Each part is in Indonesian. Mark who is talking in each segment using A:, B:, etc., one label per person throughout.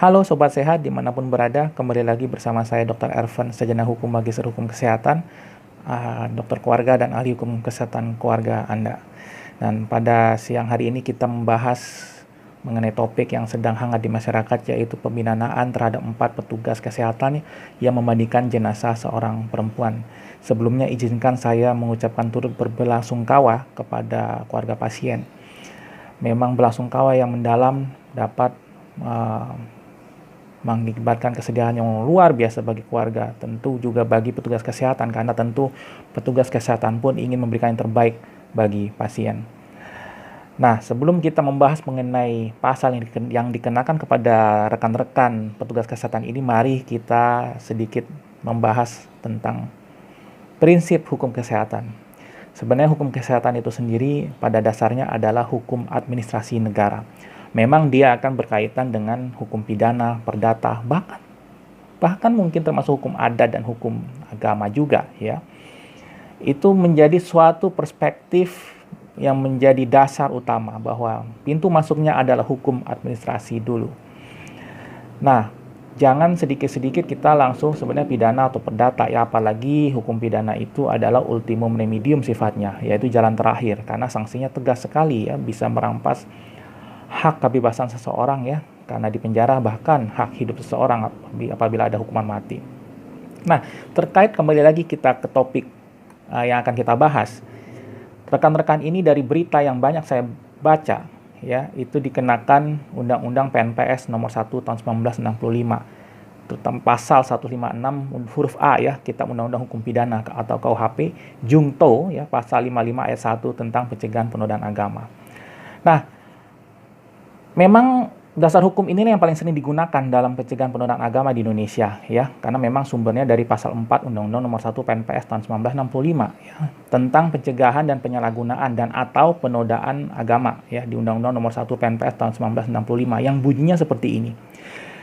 A: Halo Sobat Sehat dimanapun berada, kembali lagi bersama saya Dr. Ervan, Sarjana Hukum Magister Hukum Kesehatan, dokter keluarga dan ahli hukum kesehatan keluarga Anda. Dan pada siang hari ini kita membahas mengenai topik yang sedang hangat di masyarakat, yaitu pembidanaan terhadap 4 petugas kesehatan yang memandikan jenazah seorang perempuan. Sebelumnya izinkan saya mengucapkan turut berbelasungkawa kepada keluarga pasien. Memang belasungkawa yang mendalam dapat mengakibatkan kesedihan yang luar biasa bagi keluarga, tentu juga bagi petugas kesehatan, karena tentu petugas kesehatan pun ingin memberikan yang terbaik bagi pasien. Nah, sebelum kita membahas mengenai pasal yang dikenakan kepada rekan-rekan petugas kesehatan ini, mari kita sedikit membahas tentang prinsip hukum kesehatan. Sebenarnya hukum kesehatan itu sendiri pada dasarnya adalah hukum administrasi negara. Memang dia akan berkaitan dengan hukum pidana, perdata, bahkan mungkin termasuk hukum adat dan hukum agama juga, ya. Itu menjadi suatu perspektif yang menjadi dasar utama bahwa pintu masuknya adalah hukum administrasi dulu. Nah, jangan sedikit-sedikit kita langsung sebenarnya pidana atau perdata, ya, apalagi hukum pidana itu adalah ultimum remedium sifatnya, yaitu jalan terakhir, karena sanksinya tegas sekali, ya, bisa merampas hak kebebasan seseorang, ya, karena dipenjara, bahkan hak hidup seseorang apabila ada hukuman mati. Nah, terkait kembali lagi kita ke topik yang akan kita bahas. Rekan-rekan ini dari berita yang banyak saya baca, ya, itu dikenakan Undang-Undang PNPS nomor 1 tahun 1965, terutama pasal 156 huruf A, ya, Kitab Undang-Undang Hukum Pidana atau KUHP, Jungto, ya, pasal 55 ayat 1 tentang pencegahan penodaan agama. Nah, memang dasar hukum ini yang paling sering digunakan dalam pencegahan penodaan agama di Indonesia, ya, karena memang sumbernya dari pasal 4 Undang-Undang nomor 1 PNPS tahun 1965, ya, tentang pencegahan dan penyalahgunaan dan atau penodaan agama, ya, di Undang-Undang nomor 1 PNPS tahun 1965 yang bunyinya seperti ini.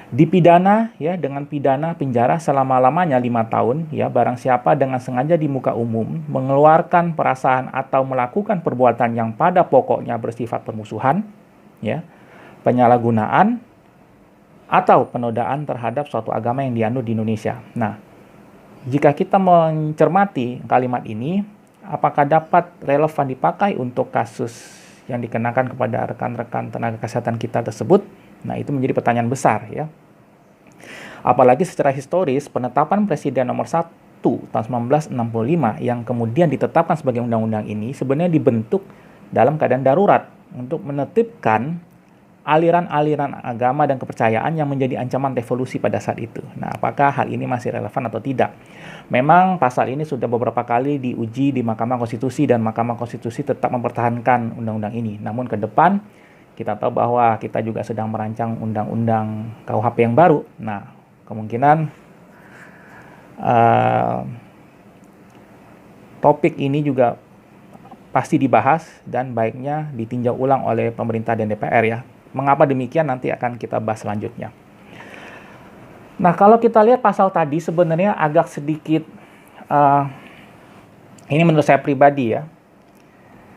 A: Dipidana, ya, dengan pidana penjara selama-lamanya 5 tahun, ya, barang siapa dengan sengaja di muka umum mengeluarkan perasaan atau melakukan perbuatan yang pada pokoknya bersifat permusuhan, ya, penyalahgunaan atau penodaan terhadap suatu agama yang dianut di Indonesia. Nah, jika kita mencermati kalimat ini, apakah dapat relevan dipakai untuk kasus yang dikenakan kepada rekan-rekan tenaga kesehatan kita tersebut? Nah, itu menjadi pertanyaan besar, ya. Apalagi secara historis, penetapan Presiden nomor 1 tahun 1965 yang kemudian ditetapkan sebagai undang-undang ini sebenarnya dibentuk dalam keadaan darurat untuk menertibkan aliran-aliran agama dan kepercayaan yang menjadi ancaman revolusi pada saat itu. Nah, apakah hal ini masih relevan atau tidak? Memang pasal ini sudah beberapa kali diuji di Mahkamah Konstitusi dan Mahkamah Konstitusi tetap mempertahankan undang-undang ini. Namun ke depan kita tahu bahwa kita juga sedang merancang undang-undang KUHP yang baru. Nah, kemungkinan topik ini juga pasti dibahas dan baiknya ditinjau ulang oleh pemerintah dan DPR, ya. Mengapa demikian nanti akan kita bahas selanjutnya. Nah, kalau kita lihat pasal tadi sebenarnya agak sedikit, ini menurut saya pribadi, ya,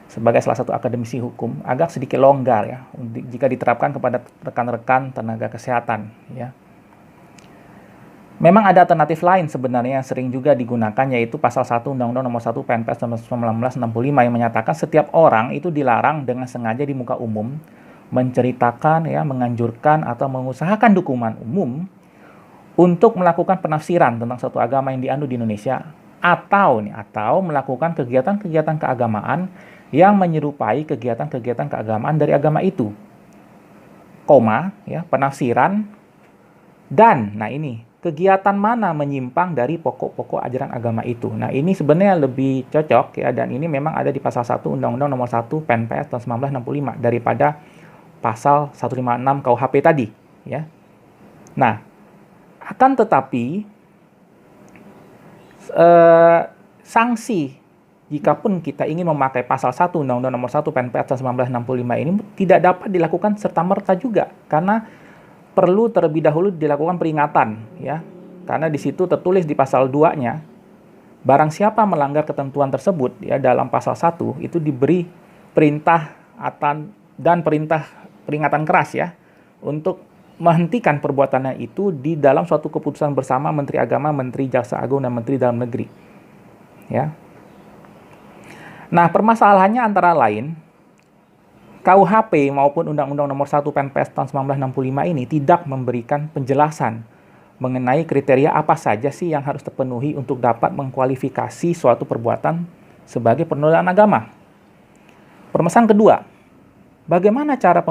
A: sebagai salah satu akademisi hukum, agak sedikit longgar, ya, jika diterapkan kepada rekan-rekan tenaga kesehatan, ya. Memang ada alternatif lain sebenarnya yang sering juga digunakan, yaitu pasal 1 Undang-Undang nomor 1 PNPS tahun 1965 yang menyatakan setiap orang itu dilarang dengan sengaja di muka umum menceritakan, ya, menganjurkan atau mengusahakan dokumen umum untuk melakukan penafsiran tentang suatu agama yang dianut di Indonesia atau melakukan kegiatan-kegiatan keagamaan yang menyerupai kegiatan-kegiatan keagamaan dari agama itu. Ya, penafsiran dan ini kegiatan mana menyimpang dari pokok-pokok ajaran agama itu. Nah, ini sebenarnya lebih cocok, ya, dan ini memang ada di pasal 1 Undang-Undang nomor 1 PNPS tahun 1965 daripada pasal 156 KUHP tadi, ya. Nah, akan tetapi sanksi jikapun kita ingin memakai pasal 1 Undang-Undang nomor 1 PNPS tahun 1965 ini tidak dapat dilakukan serta-merta juga, karena perlu terlebih dahulu dilakukan peringatan, ya. Karena di situ tertulis di pasal 2-nya, barang siapa melanggar ketentuan tersebut, ya, dalam pasal 1 itu diberi perintah dan peringatan keras, ya, untuk menghentikan perbuatannya itu di dalam suatu keputusan bersama Menteri Agama, Menteri Jaksa Agung, dan Menteri Dalam Negeri. Ya. Nah, permasalahannya antara lain, KUHP maupun Undang-Undang Nomor 1 PNPS tahun 1965 ini tidak memberikan penjelasan mengenai kriteria apa saja sih yang harus terpenuhi untuk dapat mengkualifikasi suatu perbuatan sebagai penodaan agama. Permasalahan kedua, bagaimana cara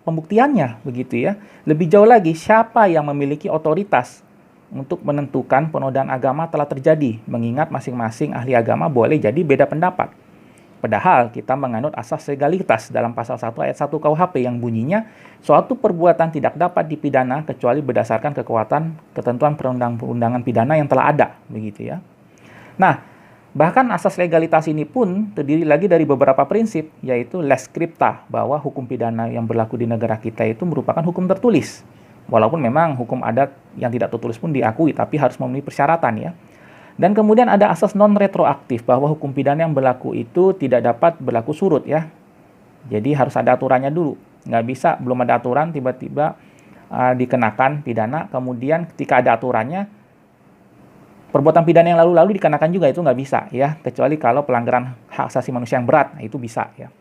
A: pembuktiannya begitu ya? Lebih jauh lagi, siapa yang memiliki otoritas untuk menentukan penodaan agama telah terjadi, mengingat masing-masing ahli agama boleh jadi beda pendapat. Padahal kita menganut asas legalitas dalam pasal 1 ayat 1 KUHP yang bunyinya suatu perbuatan tidak dapat dipidana kecuali berdasarkan kekuatan ketentuan perundang-undangan pidana yang telah ada, begitu ya. Nah, bahkan asas legalitas ini pun terdiri lagi dari beberapa prinsip, yaitu res scripta, bahwa hukum pidana yang berlaku di negara kita itu merupakan hukum tertulis. Walaupun memang hukum adat yang tidak tertulis pun diakui, tapi harus memenuhi persyaratan ya. Dan kemudian ada asas non-retroaktif, bahwa hukum pidana yang berlaku itu tidak dapat berlaku surut ya. Jadi harus ada aturannya dulu. Nggak bisa, belum ada aturan, tiba-tiba dikenakan pidana, kemudian ketika ada aturannya, perbuatan pidana yang lalu-lalu dikenakan juga, itu nggak bisa ya. Kecuali kalau pelanggaran hak asasi manusia yang berat, nah, itu bisa ya.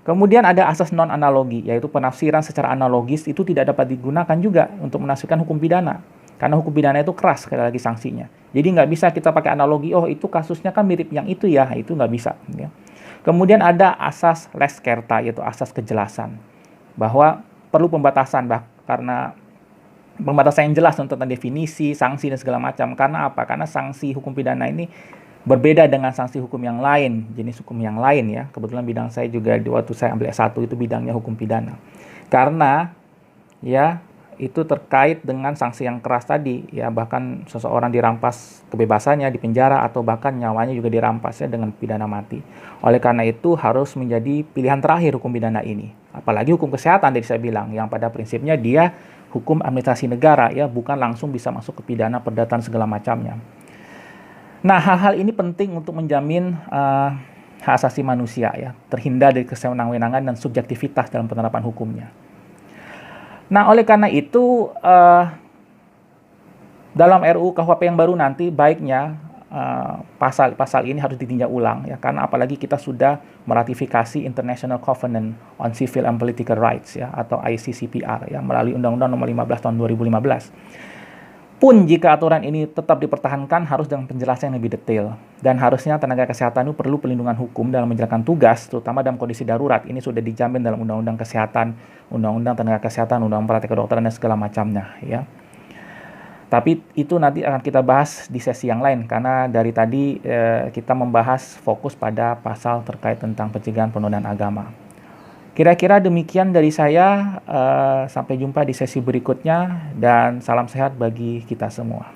A: Kemudian ada asas non-analogi, yaitu penafsiran secara analogis itu tidak dapat digunakan juga untuk menafsirkan hukum pidana. Karena hukum pidana itu keras sekali lagi sanksinya. Jadi nggak bisa kita pakai analogi, oh itu kasusnya kan mirip yang itu ya, itu nggak bisa. Ya. Kemudian ada asas res scripta, yaitu asas kejelasan. Bahwa perlu pembatasan, karena pembatasan yang jelas tentang definisi, sanksi, dan segala macam. Karena apa? Karena sanksi hukum pidana ini berbeda dengan sanksi hukum yang lain, jenis hukum yang lain ya. Kebetulan bidang saya juga waktu saya ambil S1 itu bidangnya hukum pidana. Karena ya itu terkait dengan sanksi yang keras tadi ya, bahkan seseorang dirampas kebebasannya, dipenjara, atau bahkan nyawanya juga dirampasnya dengan pidana mati. Oleh karena itu harus menjadi pilihan terakhir hukum pidana ini. Apalagi hukum kesehatan tadi saya bilang, yang pada prinsipnya dia hukum administrasi negara ya, bukan langsung bisa masuk ke pidana perdata segala macamnya. Nah, hal-hal ini penting untuk menjamin hak asasi manusia ya, terhindar dari kesewenang-wenangan dan subjektivitas dalam penerapan hukumnya. Nah, oleh karena itu, dalam RUU KUHP yang baru nanti, baiknya pasal-pasal ini harus ditinjau ulang, ya, karena apalagi kita sudah meratifikasi International Covenant on Civil and Political Rights, ya, atau ICCPR, ya, melalui Undang-Undang Nomor 15 Tahun 2015. Pun jika aturan ini tetap dipertahankan, harus dengan penjelasan yang lebih detail. Dan harusnya tenaga kesehatan itu perlu perlindungan hukum dalam menjalankan tugas, terutama dalam kondisi darurat. Ini sudah dijamin dalam Undang-Undang Kesehatan, Undang-Undang Tenaga Kesehatan, Undang-Undang Praktek Kedokteran, dan segala macamnya. Ya. Tapi itu nanti akan kita bahas di sesi yang lain, karena dari tadi kita membahas fokus pada pasal terkait tentang pencegahan penodaan agama. Kira-kira demikian dari saya, sampai jumpa di sesi berikutnya, dan salam sehat bagi kita semua.